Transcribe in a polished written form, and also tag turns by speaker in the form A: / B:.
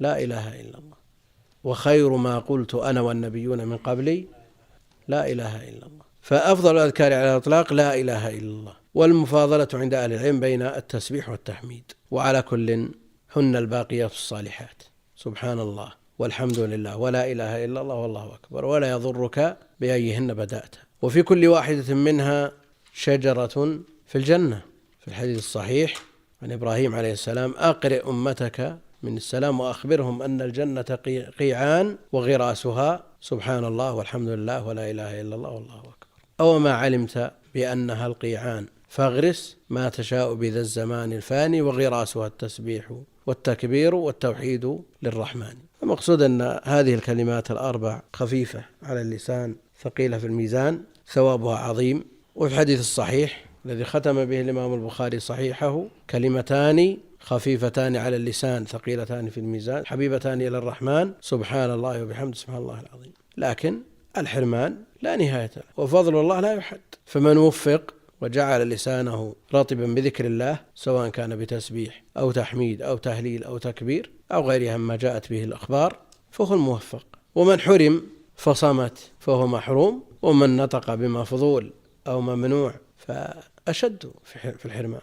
A: لا إله إلا الله، وخير ما قلت أنا والنبيون من قبلي لا إله إلا الله. فأفضل الأذكار على الإطلاق لا إله إلا الله، والمفاضلة عند أهل العلم بين التسبيح والتحميد. وعلى كل هن الباقيات الصالحات، سبحان الله والحمد لله ولا إله إلا الله والله أكبر، ولا يضرك بأيهن بدأت. وفي كل واحدة منها شجرة في الجنة. في الحديث الصحيح عن إبراهيم عليه السلام: أقرئ أمتك من السلام وأخبرهم أن الجنة قيعان وغراسها سبحان الله والحمد لله ولا إله إلا الله والله أكبر. أو ما علمت بأنها القيعان فاغرس ما تشاء بذا الزمان الفاني وغراسها التسبيح والتكبير والتوحيد للرحمن. المقصود أن هذه الكلمات الأربع خفيفة على اللسان ثقيلة في الميزان، ثوابها عظيم. وفي الحديث الصحيح الذي ختم به الإمام البخاري صحيحه: كلمتان خفيفتان على اللسان ثقيلتان في الميزان حبيبتان إلى الرحمن سبحان الله وبحمده سبحان الله العظيم. لكن الحرمان لا نهاية له، وفضل الله لا يحد. فمن وفق وجعل لسانه رطبا بذكر الله، سواء كان بتسبيح أو تحميد أو تهليل أو تكبير أو غيرها مما جاءت به الأخبار، فهو الموفق. ومن حرم فصمت فهو محروم، ومن نطق بمفضول أو ممنوع فأشد في الحرمان.